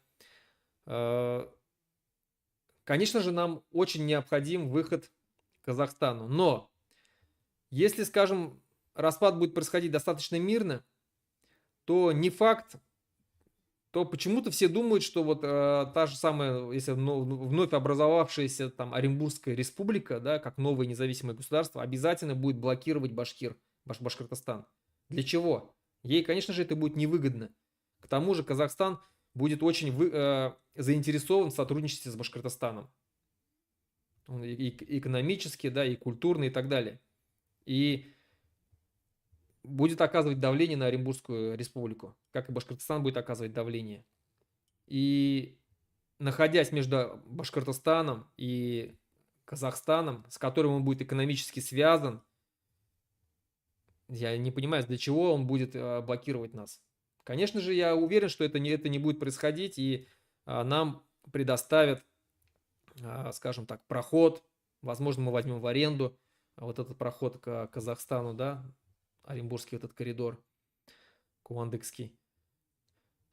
Конечно же, нам очень необходим выход к Казахстану, но если, скажем, распад будет происходить достаточно мирно, то не факт, то почему-то все думают, что вот та же самая, если вновь образовавшаяся там Оренбургская республика, да, как новое независимое государство, обязательно будет блокировать Башкортостан. Для чего? Ей, конечно же, это будет невыгодно. К тому же Казахстан будет очень заинтересован в сотрудничестве с Башкортостаном. Он и экономически, да, и культурно, и так далее. И будет оказывать давление на Оренбургскую республику, как и Башкортостан будет оказывать давление. И находясь между Башкортостаном и Казахстаном, с которым он будет экономически связан, Я не понимаю, для чего он будет блокировать нас. Конечно же, я уверен, что это не будет происходить, и нам предоставят, скажем так, проход. Возможно, мы возьмем в аренду вот этот проход к Казахстану, да, Оренбургский этот коридор, Куандыкский.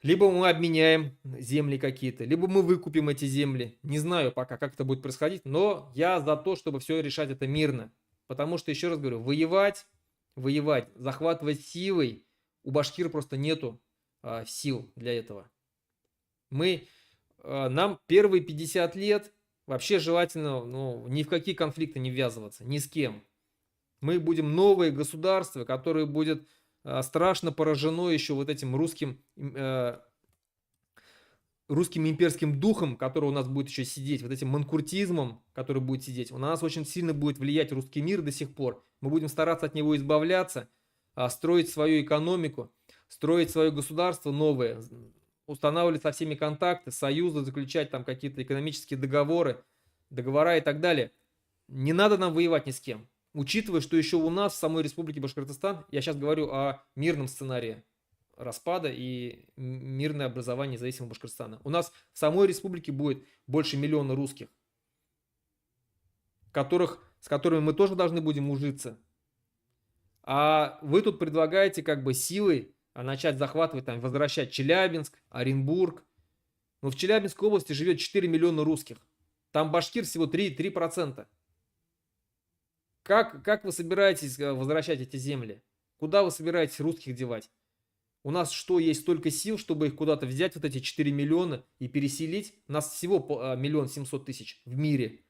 Либо мы обменяем земли какие-то, либо мы выкупим эти земли. Не знаю пока, как это будет происходить, но я за то, чтобы все решать это мирно. Потому что, еще раз говорю, воевать, захватывать силой, у башкир просто нету сил для этого. Нам первые 50 лет вообще желательно, ну, ни в какие конфликты не ввязываться, ни с кем. Мы будем новое государство, которое будет страшно поражено еще вот этим русским имперским духом, который у нас будет еще сидеть, вот этим манкуртизмом, который будет сидеть. У нас очень сильно будет влиять русский мир до сих пор. Мы будем стараться от него избавляться, строить свою экономику, строить свое государство новое, устанавливать со всеми контакты, союзы, заключать там какие-то экономические договора и так далее. Не надо нам воевать ни с кем. Учитывая, что еще у нас в самой Республике Башкортостан, я сейчас говорю о мирном сценарии распада и мирное образование независимого Башкортостана. У нас в самой республике будет больше миллиона русских, с которыми мы тоже должны будем ужиться. А вы тут предлагаете как бы силой начать захватывать, там, возвращать Челябинск, Оренбург. Но в Челябинской области живет 4 миллиона русских. Там башкир всего 3%. Как вы собираетесь возвращать эти земли? Куда вы собираетесь русских девать? У нас что, есть столько сил, чтобы их куда-то взять, вот эти 4 миллиона, и переселить? Нас всего 1 700 000 в мире.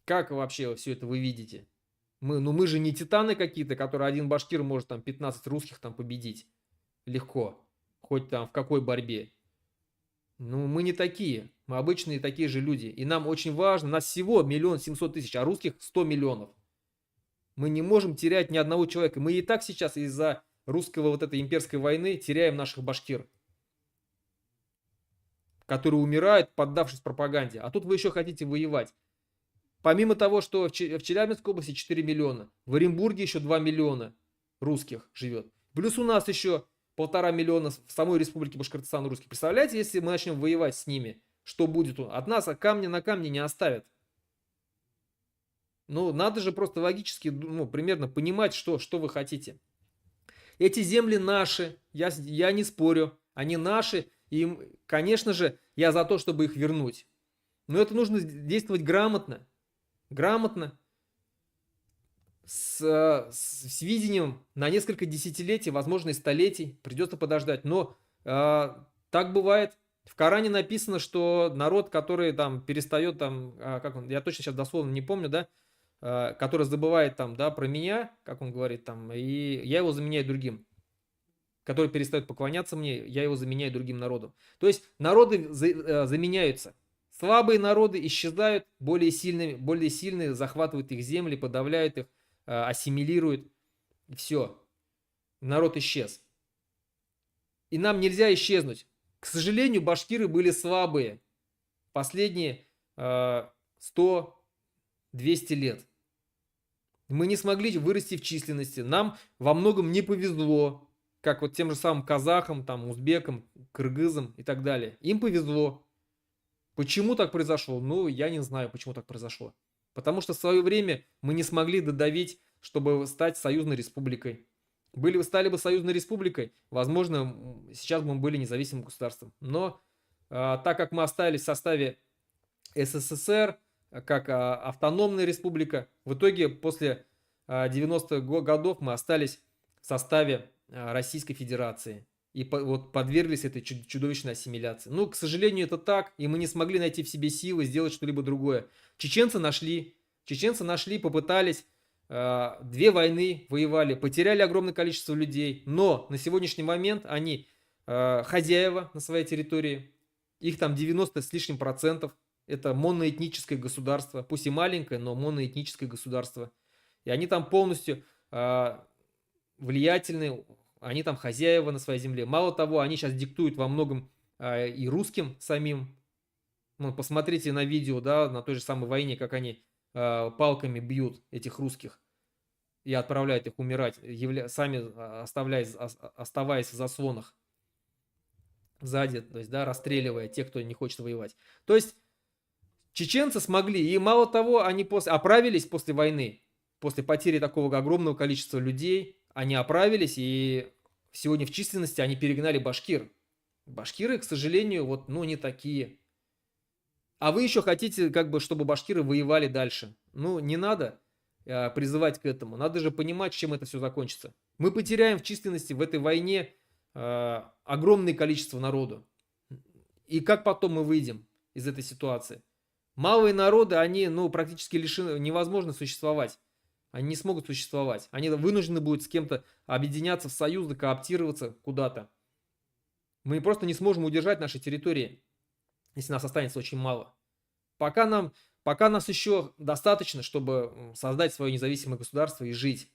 Как вообще все это вы видите? Мы же не титаны какие-то, которые один башкир может там 15 русских там победить. Легко. Хоть там в какой борьбе. Ну, мы не такие. Мы обычные такие же люди. И нам очень важно, нас всего 1 700 000, а русских 100 миллионов. Мы не можем терять ни одного человека. Мы и так сейчас из-за русского вот этой имперской войны теряем наших башкир, которые умирают, поддавшись пропаганде. А тут вы еще хотите воевать. Помимо того, что в Челябинской области 4 миллиона, в Оренбурге еще 2 миллиона русских живет. Плюс у нас еще 1,5 миллиона в самой республике Башкортостан русских. Представляете, если мы начнем воевать с ними, что будет от нас, камня на камне не оставят. Ну, надо же просто логически, ну, примерно понимать, что вы хотите. Эти земли наши, я не спорю, они наши, и, конечно же, я за то, чтобы их вернуть. Но это нужно действовать грамотно. С видением на несколько десятилетий, возможно, и столетий, придется подождать. Но так бывает. В Коране написано, что народ, который там перестает, там, я точно сейчас дословно не помню, да, который забывает там, да, про меня, как он говорит, там, и я его заменяю другим. Который перестает поклоняться мне, я его заменяю другим народом. То есть народы заменяются. Слабые народы исчезают, более сильные захватывают их земли, подавляют их, ассимилируют. И все. Народ исчез. И нам нельзя исчезнуть. К сожалению, башкиры были слабые последние 100-200 лет. Мы не смогли вырасти в численности. Нам во многом не повезло. Как вот тем же самым казахам, там, узбекам, кыргызам и так далее. Им повезло. Почему так произошло? Ну, я не знаю, почему так произошло. Потому что в свое время мы не смогли додавить, чтобы стать союзной республикой. Стали бы союзной республикой, возможно, сейчас бы мы были независимым государством. Но так как мы остались в составе СССР, как автономная республика, в итоге после 90-х годов мы остались в составе Российской Федерации. И вот подверглись этой чудовищной ассимиляции. Ну, к сожалению, это так, и мы не смогли найти в себе силы сделать что-либо другое. Чеченцы нашли, попытались, 2 войны воевали, потеряли огромное количество людей, но на сегодняшний момент они хозяева на своей территории, их там 90 с лишним процентов, это моноэтническое государство, пусть и маленькое, но моноэтническое государство. И они там полностью влиятельны, они там хозяева на своей земле. Мало того, они сейчас диктуют во многом и русским самим. Ну, посмотрите на видео, да, на той же самой войне, как они палками бьют этих русских. и отправляют их умирать, сами оставаясь в заслонах сзади, то есть, да, расстреливая тех, кто не хочет воевать. То есть чеченцы смогли, и мало того, они оправились после войны, после потери такого огромного количества людей, они оправились, и сегодня в численности они перегнали башкир. Башкиры, к сожалению, вот, ну, не такие. А вы еще хотите, как бы, чтобы башкиры воевали дальше. Ну, не надо призывать к этому. Надо же понимать, чем это все закончится. Мы потеряем в численности в этой войне огромное количество народу. И как потом мы выйдем из этой ситуации? Малые народы, они, ну, практически лишены, невозможно существовать. Они не смогут существовать. Они вынуждены будут с кем-то объединяться в союзы, кооптироваться куда-то. Мы просто не сможем удержать наши территории, если нас останется очень мало. Пока нас еще достаточно, чтобы создать свое независимое государство и жить.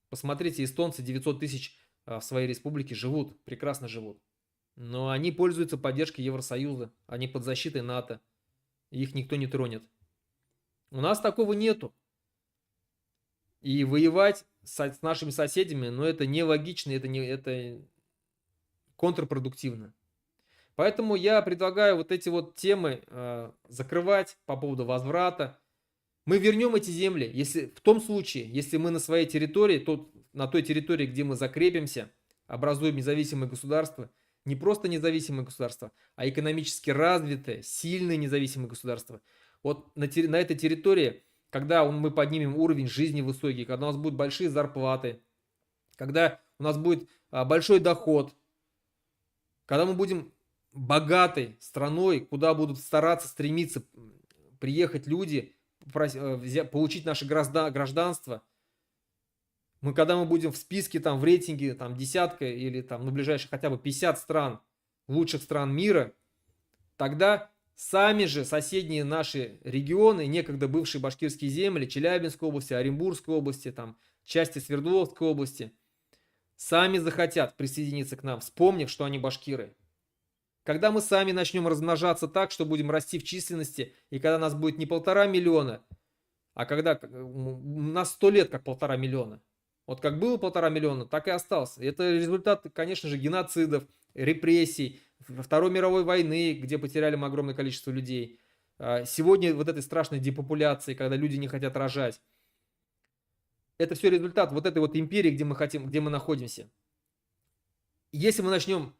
Посмотрите, эстонцы 900 тысяч в своей республике живут, прекрасно живут. Но они пользуются поддержкой Евросоюза, они под защитой НАТО. Их никто не тронет. У нас такого нету. И воевать с нашими соседями, ну, это нелогично, это контрпродуктивно. Поэтому я предлагаю вот эти вот темы закрывать по поводу возврата. Мы вернем эти земли, если в том случае, если мы на своей территории, на той территории, где мы закрепимся, образуем независимое государство, не просто независимое государство, а экономически развитое, сильное независимое государство. Вот на этой территории, когда мы поднимем уровень жизни высокий, когда у нас будут большие зарплаты, когда у нас будет большой доход, когда мы будем богатой страной, куда будут стараться, стремиться приехать люди, получить наше гражданство, когда мы будем в списке, там, в рейтинге, там, десятка или там, ну, ближайших хотя бы 50 стран, лучших стран мира, тогда сами же соседние наши регионы, некогда бывшие башкирские земли, Челябинской области, Оренбургской области, там, части Свердловской области, сами захотят присоединиться к нам, вспомнив, что они башкиры. Когда мы сами начнем размножаться так, что будем расти в численности, и когда нас будет не 1,5 миллиона, а когда у нас 100 лет как 1,5 миллиона. Вот как было 1,5 миллиона, так и остался. Это результат, конечно же, геноцидов, репрессий, Второй мировой войны, где потеряли мы огромное количество людей. Сегодня вот этой страшной депопуляции, когда люди не хотят рожать. Это все результат вот этой вот империи, где мы находимся. Если мы начнем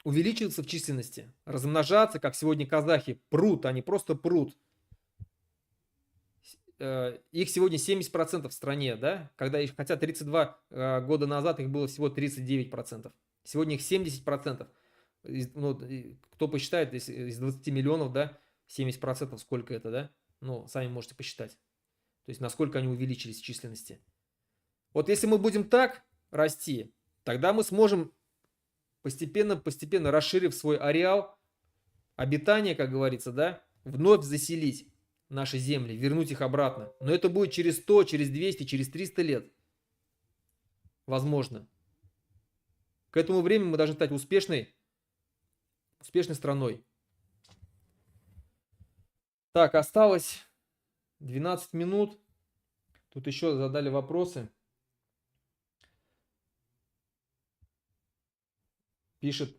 увеличиваться в численности, размножаться, как сегодня казахи прут, они просто прут. Их сегодня 70% в стране, да? Хотя 32 года назад их было всего 39%. Сегодня их 70%. Ну, кто посчитает, из 20 миллионов, да, 70% сколько это, да? Ну, сами можете посчитать. То есть, насколько они увеличились в численности. Вот если мы будем так расти, тогда мы сможем постепенно расширив свой ареал обитания, как говорится, да, вновь заселить наши земли, вернуть их обратно. Но это будет через 100, через 200, через 300 лет. Возможно. К этому времени мы должны стать успешной страной. Так, осталось 12 минут. Тут еще задали вопросы. Пишет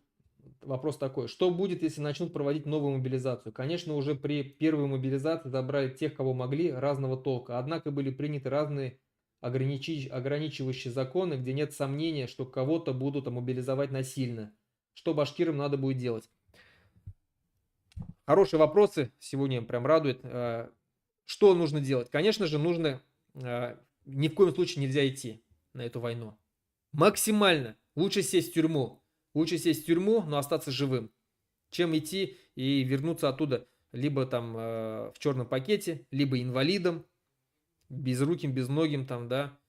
вопрос такой. Что будет, если начнут проводить новую мобилизацию? Конечно, уже при первой мобилизации забрали тех, кого могли, разного толка. Однако были приняты разные ограничивающие законы, где нет сомнения, что кого-то будут мобилизовать насильно. Что башкирам надо будет делать? Хорошие вопросы. Сегодня прям радует. Что нужно делать? Конечно же, нужно... Ни в коем случае нельзя идти на эту войну. Максимально. Лучше сесть в тюрьму. Лучше сесть в тюрьму, но остаться живым, чем идти и вернуться оттуда либо там в черном пакете, либо инвалидом, безруким, безногим там, да,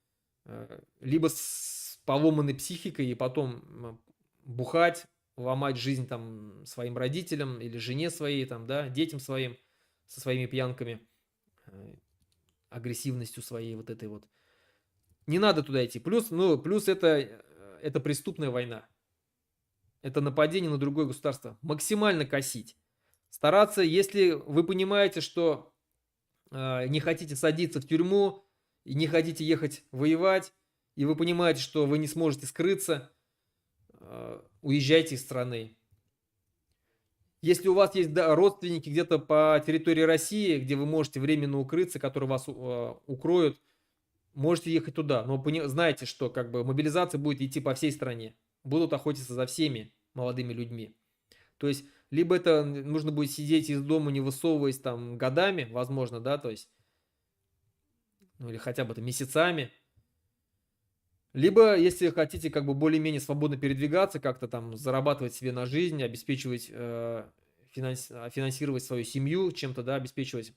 либо с поломанной психикой и потом бухать, ломать жизнь там своим родителям или жене своей, там, да, детям своим со своими пьянками, агрессивностью своей вот этой вот. Не надо туда идти. Плюс это преступная война. Это нападение на другое государство. Максимально косить. Стараться, если вы понимаете, что не хотите садиться в тюрьму, и не хотите ехать воевать, и вы понимаете, что вы не сможете скрыться, уезжайте из страны. Если у вас есть родственники где-то по территории России, где вы можете временно укрыться, которые вас укроют, можете ехать туда. Но знаете, что как бы мобилизация будет идти по всей стране. Будут охотиться за всеми молодыми людьми. То есть, либо это нужно будет сидеть из дома, не высовываясь там годами, возможно, да, то есть, ну или хотя бы там месяцами. Либо, если хотите как бы более-менее свободно передвигаться, как-то там зарабатывать себе на жизнь, обеспечивать, финансировать свою семью чем-то, да, обеспечивать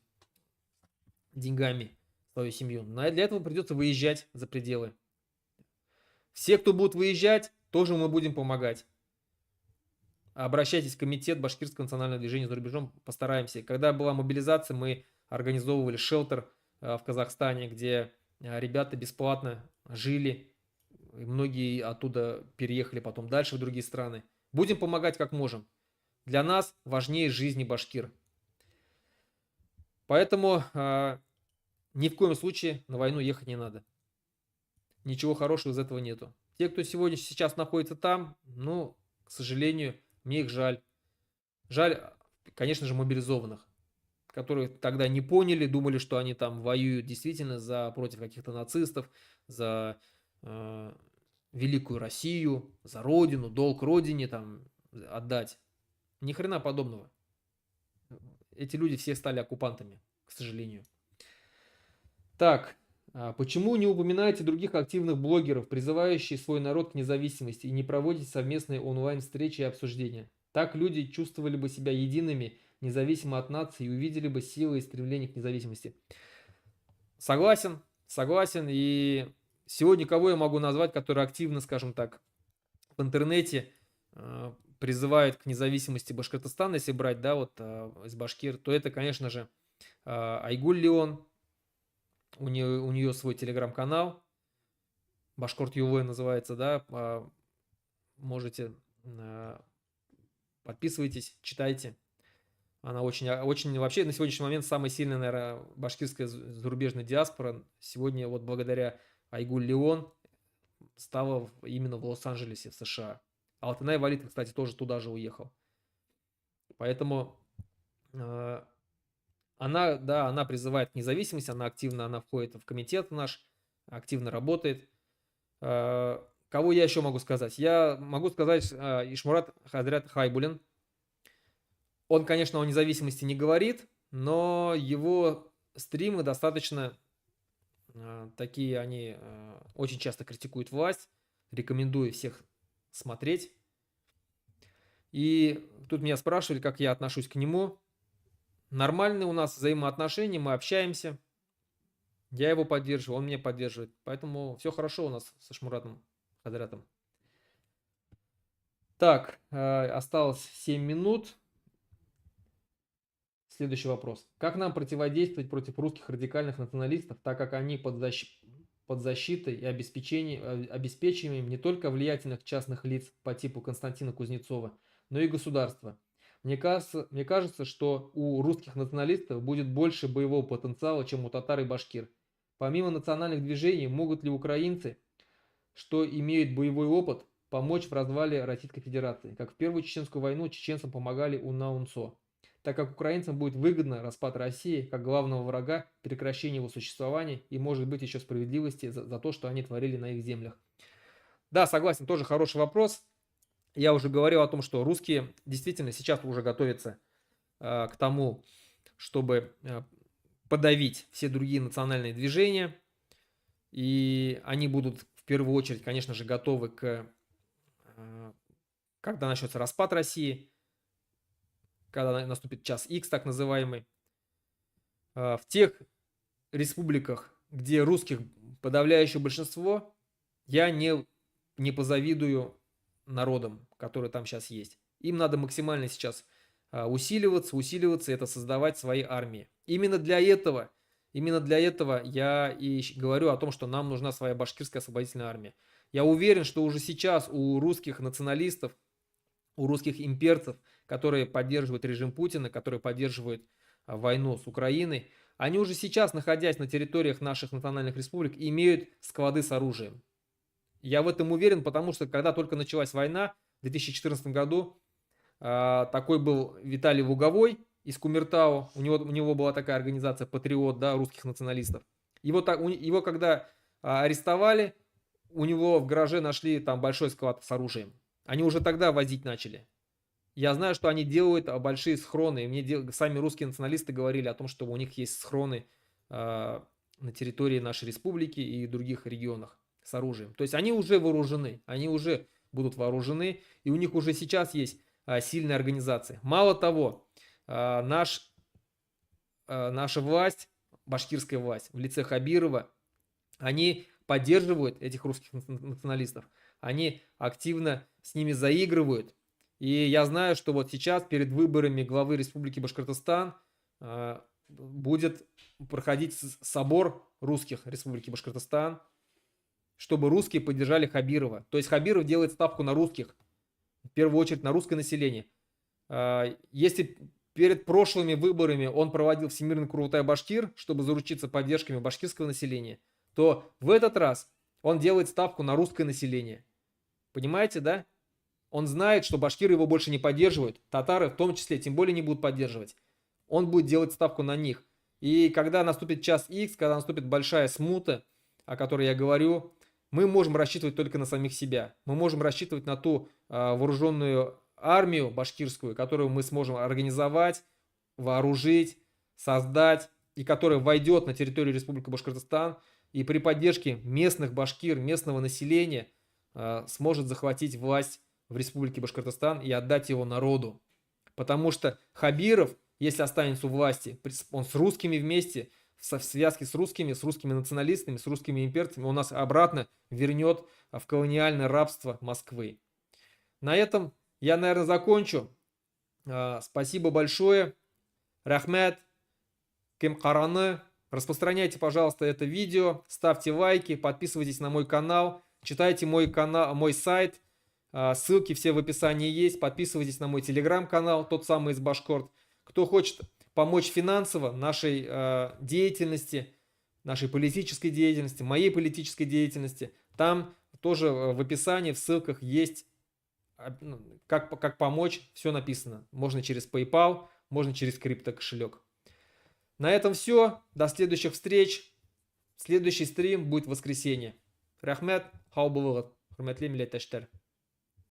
деньгами свою семью. Для этого придется выезжать за пределы. Все, кто будут выезжать, тоже мы будем помогать. Обращайтесь в комитет Башкирского национального движения за рубежом, постараемся. Когда была мобилизация, мы организовывали шелтер в Казахстане, где ребята бесплатно жили. И многие оттуда переехали потом дальше в другие страны. Будем помогать как можем. Для нас важнее жизни башкир. Поэтому ни в коем случае на войну ехать не надо. Ничего хорошего из этого нету. Те, кто сейчас находится там, ну, к сожалению, мне их жаль. Жаль, конечно же, мобилизованных, которые тогда не поняли, думали, что они там воюют действительно против каких-то нацистов, за великую Россию, за родину, долг родине там отдать. Ни хрена подобного. Эти люди все стали оккупантами, к сожалению. Так, почему не упоминаете других активных блогеров, призывающих свой народ к независимости, и не проводите совместные онлайн-встречи и обсуждения? Так люди чувствовали бы себя едиными, независимо от нации, и увидели бы силы и стремление к независимости. Согласен, согласен. И сегодня кого я могу назвать, который активно, скажем так, в интернете призывает к независимости Башкортостана, если брать, да, вот из Башкир, то это, конечно же, Айгуль Леон. У нее свой телеграм-канал, Башкорт ЮВ называется, да, можете, подписывайтесь, читайте. Она очень, вообще на сегодняшний момент самая сильная, наверное, башкирская зарубежная диаспора. Сегодня вот благодаря Айгуль Леон стала именно в Лос-Анджелесе, в США. Алтынай Валит, кстати, тоже туда же уехал. Поэтому она призывает к независимости, она входит в комитет наш, активно работает. Кого я еще могу сказать? Я могу сказать Ишмурат Хазрят Хайбулин. Он, конечно, о независимости не говорит, но его стримы достаточно такие, они очень часто критикуют власть. Рекомендую всех смотреть. И тут меня спрашивали, как я отношусь к нему. Нормальные у нас взаимоотношения, мы общаемся. Я его поддерживаю, он меня поддерживает. Поэтому все хорошо у нас со Шмуратом Хадрятом. Так, осталось 7 минут. Следующий вопрос. Как нам противодействовать против русских радикальных националистов, так как они под защитой и обеспечением не только влиятельных частных лиц по типу Константина Кузнецова, но и государства? Мне кажется, что у русских националистов будет больше боевого потенциала, чем у татар и башкир. Помимо национальных движений, могут ли украинцы, что имеют боевой опыт, помочь в развале Российской Федерации? Как в Первую Чеченскую войну чеченцам помогали у Наунцо. Так как украинцам будет выгодно распад России как главного врага, прекращение его существования и, может быть, еще справедливости за то, что они творили на их землях. Да, согласен, тоже хороший вопрос. Я уже говорил о том, что русские действительно сейчас уже готовятся к тому, чтобы подавить все другие национальные движения. И они будут в первую очередь, конечно же, готовы когда начнется распад России, когда наступит час Х, так называемый. В тех республиках, где русских подавляющее большинство, я не позавидую народам, которые там сейчас есть. Им надо максимально сейчас усиливаться, это создавать свои армии. Именно для этого я и говорю о том, что нам нужна своя башкирская освободительная армия. Я уверен, что уже сейчас у русских националистов, у русских имперцев, которые поддерживают режим Путина, которые поддерживают войну с Украиной, они уже сейчас, находясь на территориях наших национальных республик, имеют склады с оружием. Я в этом уверен, потому что когда только началась война в 2014 году, такой был Виталий Луговой из Кумертау, у него была такая организация «Патриот», да, русских националистов. Его когда арестовали, у него в гараже нашли там большой склад с оружием. Они уже тогда возить начали. Я знаю, что они делают большие схроны. И мне сами русские националисты говорили о том, что у них есть схроны на территории нашей республики и других регионах с оружием. То есть они уже вооружены, они уже будут вооружены, и у них уже сейчас есть сильная организация. Мало того, наша власть, башкирская власть в лице Хабирова, они поддерживают этих русских националистов, они активно с ними заигрывают. И я знаю, что вот сейчас перед выборами главы Республики Башкортостан будет проходить собор русских Республики Башкортостан, чтобы русские поддержали Хабирова. То есть Хабиров делает ставку на русских, в первую очередь на русское население. Если перед прошлыми выборами он проводил Всемирный Курултай-Башкир, чтобы заручиться поддержками башкирского населения, то в этот раз он делает ставку на русское население. Понимаете, да? Он знает, что башкиры его больше не поддерживают, татары в том числе, тем более не будут поддерживать. Он будет делать ставку на них. И когда наступит час X, когда наступит большая смута, о которой я говорю, мы можем рассчитывать только на самих себя. Мы можем рассчитывать на ту вооруженную армию башкирскую, которую мы сможем организовать, вооружить, создать, и которая войдет на территорию Республики Башкортостан и при поддержке местных башкир, местного населения сможет захватить власть в Республике Башкортостан и отдать его народу. Потому что Хабиров, если останется у власти, он с русскими вместе, в связке с русскими националистами, с русскими имперцами, он нас обратно вернет в колониальное рабство Москвы. На этом я, наверное, закончу. Спасибо большое. Рахмет. Кем Караны. Распространяйте, пожалуйста, это видео, ставьте лайки, подписывайтесь на мой канал, читайте мой сайт. Ссылки все в описании есть. Подписывайтесь на мой телеграм-канал, тот самый из Башкорт. Кто хочет помочь финансово нашей деятельности, нашей политической деятельности, моей политической деятельности, там тоже в описании, в ссылках есть, как помочь, все написано. Можно через PayPal, можно через криптокошелек. На этом все. До следующих встреч. Следующий стрим будет в воскресенье. Рахмет, хау булыгыт. Хурматлы милләттәшләр.